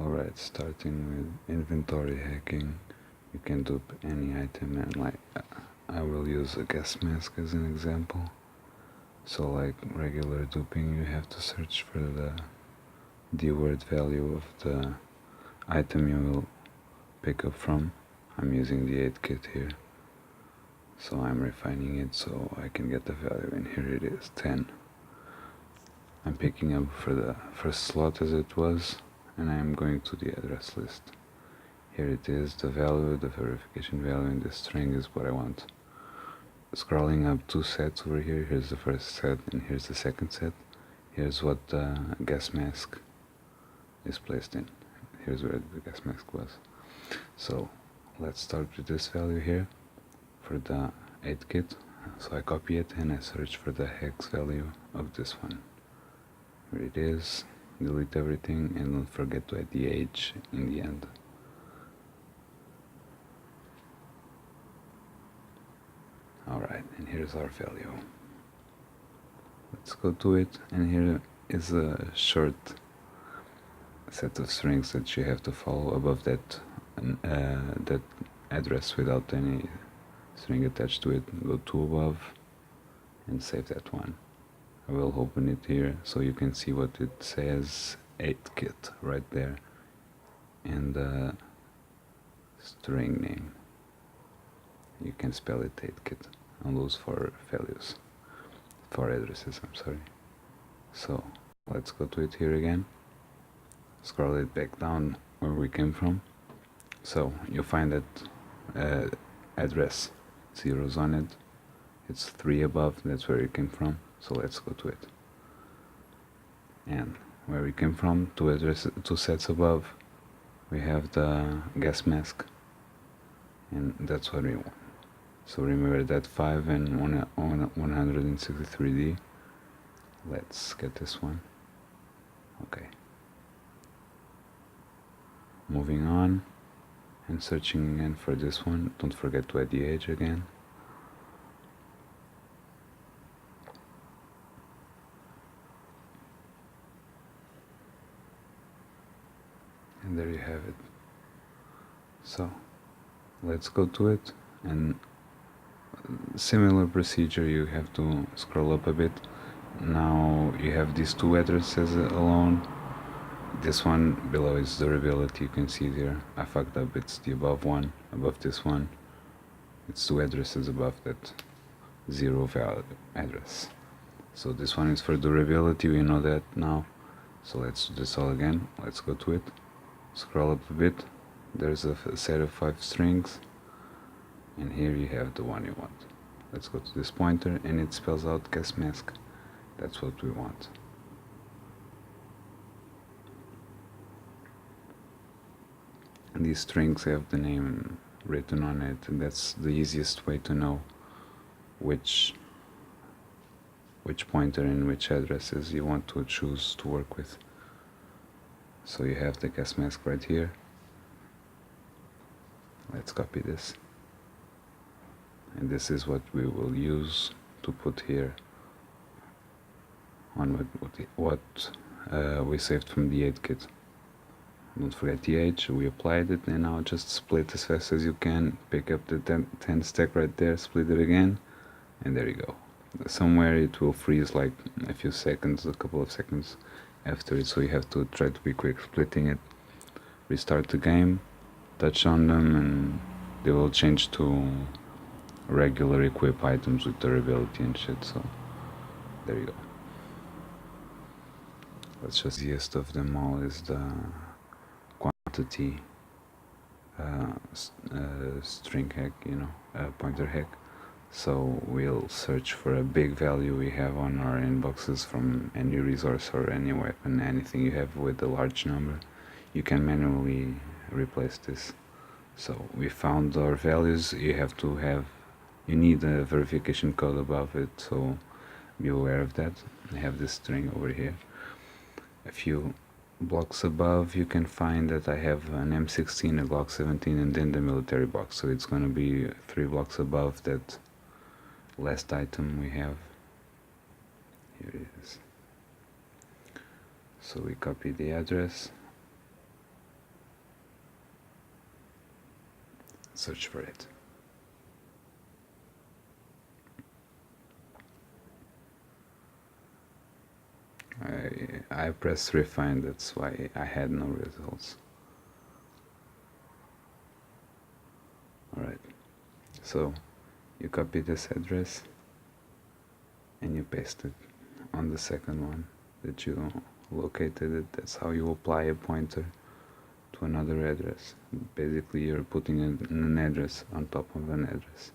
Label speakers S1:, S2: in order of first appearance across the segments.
S1: Alright, starting with inventory hacking, you can dupe any item, and like I will use a gas mask as an example. So like regular duping, you have to search for the word value of the item you will pick up from. I'm using the 8 kit here, so I'm refining it so I can get the value, and here it is, 10. I'm picking up for the first slot as it was, and I'm going to the address list. Here it is, the value, the verification value, and the string is what I want. Scrolling up 2 sets over here, here's the first set and here's the second set. Here's what the gas mask is placed in. Here's where the gas mask was. So let's start with this value here for the 8 kit. So I copy it and I search for the hex value of this one. Here it is. Delete everything and don't forget to add the H in the end. Alright, and here's our value. Let's go to it, and here is a short set of strings that you have to follow above that address without any string attached to it. Go to above and save that one. I will open it here so you can see what it says, 8 kit right there, and the string name. You can spell it 8 kit on those 4 values, 4 addresses, I'm sorry. So let's go to it here again, scroll it back down where we came from. So you find that address, zeros on it, it's 3 above, that's where it came from. So let's go to it. And where we came from, 2 sets above, we have the gas mask, and that's what we want. So remember that 5 and 163D. Let's get this one. Okay. Moving on and searching again for this one. Don't forget to add the H again. And there you have it. So let's go to it, and similar procedure, you have to scroll up a bit. Now you have these 2 addresses alone. This one below is durability, you can see there. I fucked up, it's the above one, above this one. It's 2 addresses above that 0 value address. So this one is for durability, we know that now. So let's do this all again. Let's go to it. Scroll up a bit. There's a set of 5 strings. And here you have the one you want. Let's go to this pointer, and it spells out gas mask. That's what we want. And these strings have the name written on it, and that's the easiest way to know which pointer and which addresses you want to choose to work with. So you have the gas mask right here. Let's copy this. And this is what we will use to put here on what we saved from the 8 kit. Don't forget the H, we applied it, and now just split as fast as you can, pick up the 10 stack right there, split it again, and there you go. Somewhere it will freeze like a few seconds, a couple of seconds after it, so you have to try to be quick splitting it. Restart the game, touch on them, and they will change to regular equip items with durability and shit, so there you go. Let's just, the easiest of them all is the quantity string hack, pointer hack. So we'll search for a big value we have on our inboxes from any resource or any weapon, anything you have with a large number. You can manually replace this. So we found our values. You need a verification code above it, so be aware of that. I have this string over here. A few blocks above you can find that I have an M16, a Glock 17, and then the military box, so it's gonna be 3 blocks above that last item we have. Here it is. So we copy the address, search for it. I pressed refine, that's why I had no results. Alright, so you copy this address and you paste it on the second one that you located it. That's how you apply a pointer to another address. Basically you're putting an address on top of an address.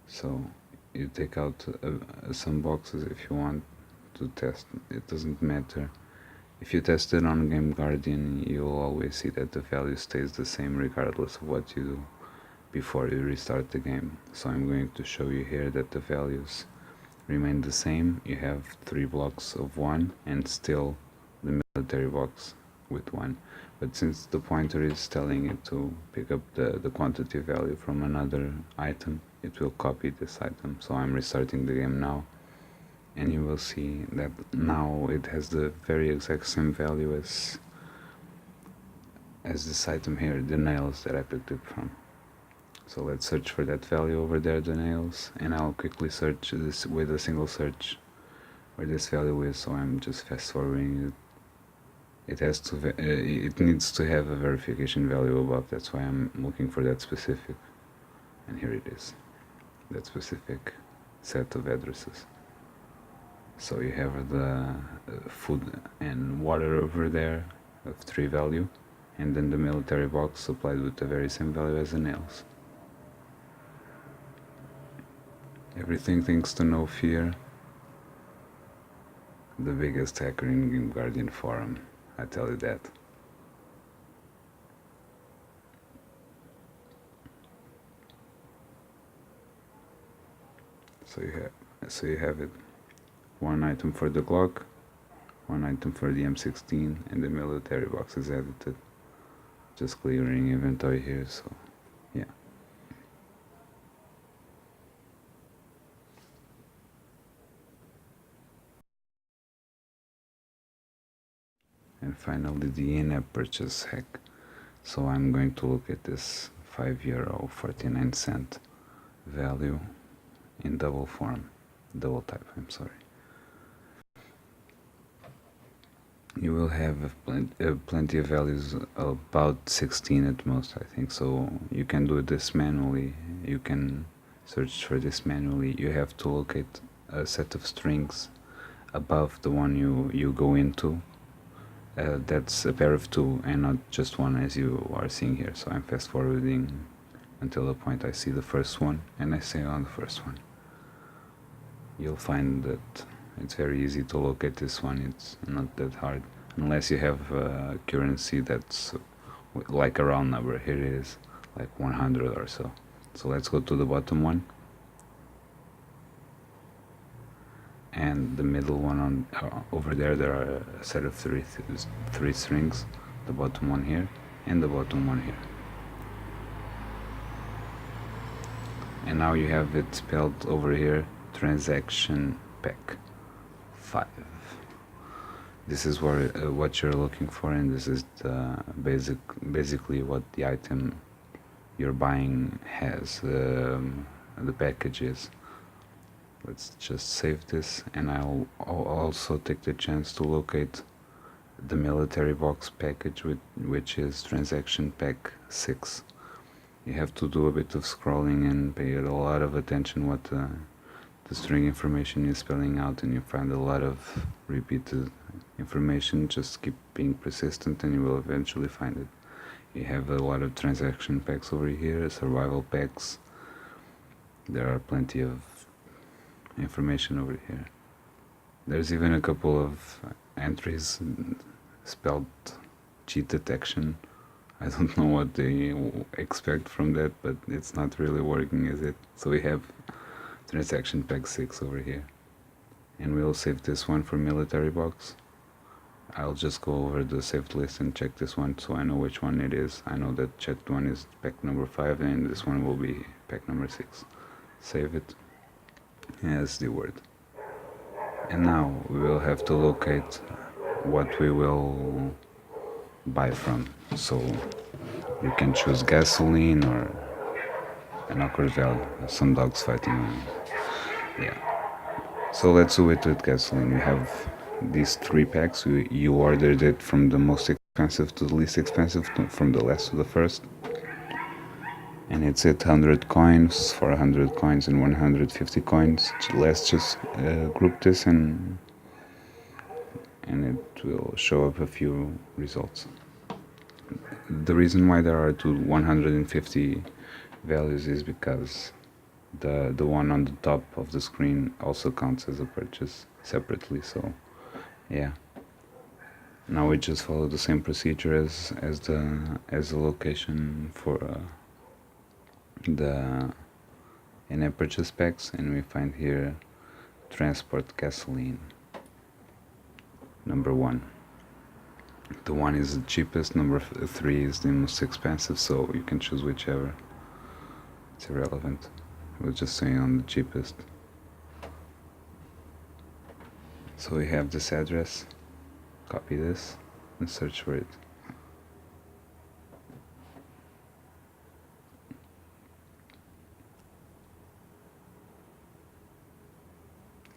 S1: So you take out some boxes if you want to test. It doesn't matter. If you test it on Game Guardian, you'll always see that the value stays the same regardless of what you do before you restart the game. So I'm going to show you here that the values remain the same. You have 3 blocks of 1 and still the military box with 1. But since the pointer is telling it to pick up the quantity value from another item, it will copy this item. So I'm restarting the game now, and you will see that now it has the very exact same value as this item here, the nails that I picked it from. So let's search for that value over there, the nails, and I'll quickly search this with a single search where this value is. So I'm just fast forwarding it. It needs to have a verification value above. That's why I'm looking for that specific, and here it is, that specific set of addresses. So you have the food and water over there of 3 value, and then the military box supplied with the very same value as the nails. Everything thanks to NoFear, the biggest hacker in Game Guardian forum, I tell you that. So you have it. 1 item for the Glock, 1 item for the M16, and the military box is edited. Just clearing inventory here, so yeah. And finally the in-app purchase hack. So I'm going to look at this €5.49 value in double type, I'm sorry. You will have plenty of values, about 16 at most, I think. So you can do this manually. You can search for this manually. You have to locate a set of strings above the one you go into. That's a pair of 2 and not just 1 as you are seeing here. So I'm fast forwarding until the point I see the first one, and I stay on the first one. You'll find that it's very easy to locate this one. It's not that hard, unless you have a currency that's like a round number. Here it is, like 100 or so. So let's go to the bottom one, and the middle one on over there are a set of three strings, the bottom one here and the bottom one here. And now you have it spelled over here, transaction pack 5. This is what you're looking for, and this is basically what the item you're buying has, the package is. Let's just save this, and I'll also take the chance to locate the military box package, which is transaction pack 6. You have to do a bit of scrolling and pay a lot of attention what the string information is spelling out, and you find a lot of repeated information. Just keep being persistent and you will eventually find it. You have a lot of transaction packs over here, survival packs. There are plenty of information over here. There's even a couple of entries spelled cheat detection. I don't know what they expect from that, but it's not really working, is it? So we have transaction pack 6 over here, and we'll save this one for military box. I'll just go over the saved list and check this one so I know which one it is. I know that checked one is pack number 5 and this one will be pack number 6. Save it as the word. And now we will have to locate what we will buy from. So you can choose gasoline or an awkward value. Some dogs fighting. Yeah. So let's do it with gasoline. You have these 3 packs. You ordered it from the most expensive to the least expensive, from the last to the first. And it's 800 coins, 400 coins, and 150 coins. Let's just group this, and it will show up a few results. The reason why there are 150 values is because the one on the top of the screen also counts as a purchase separately. So yeah, now we just follow the same procedure as the location for the in-app purchase packs, and we find here transport gasoline number 1. The 1 is the cheapest, number 3 is the most expensive, so you can choose whichever. It's irrelevant. We'll just say on the cheapest. So we have this address. Copy this and search for it.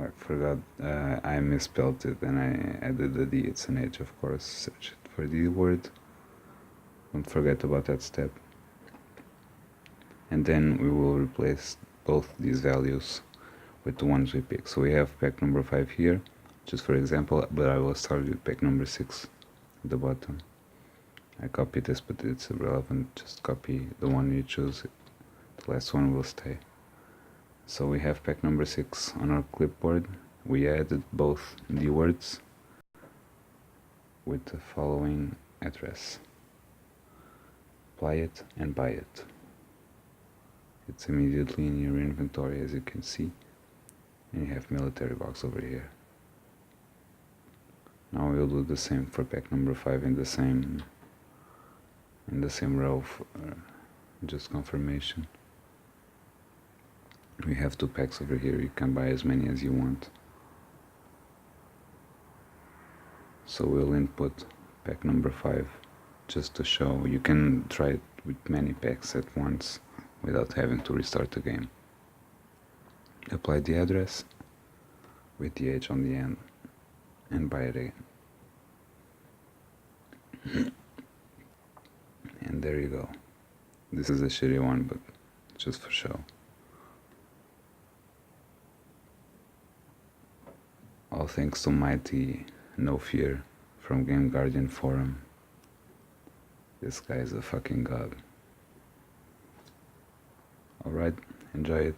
S1: I forgot, I misspelled it and I added the D. It's an H, of course. Search it for the word. Don't forget about that step. And then we will replace both these values with the ones we pick. So we have pack number 5 here, just for example, but I will start with pack number 6 at the bottom. I copied this, but it's irrelevant. Just copy the one you choose. The last one will stay. So we have pack number 6 on our clipboard. We added both the words with the following address. Apply it and buy it. It's immediately in your inventory, as you can see. And you have military box over here. Now we'll do the same for pack number 5 in the same row for just confirmation. We have 2 packs over here. You can buy as many as you want. So we'll input pack number 5 just to show. You can try it with many packs at once without having to restart the game. Apply the address with the H on the end and buy it again. And there you go. This is a shitty one, but just for show. All thanks to mighty NoFear from Game Guardian Forum. This guy is a fucking god. Alright, enjoy it.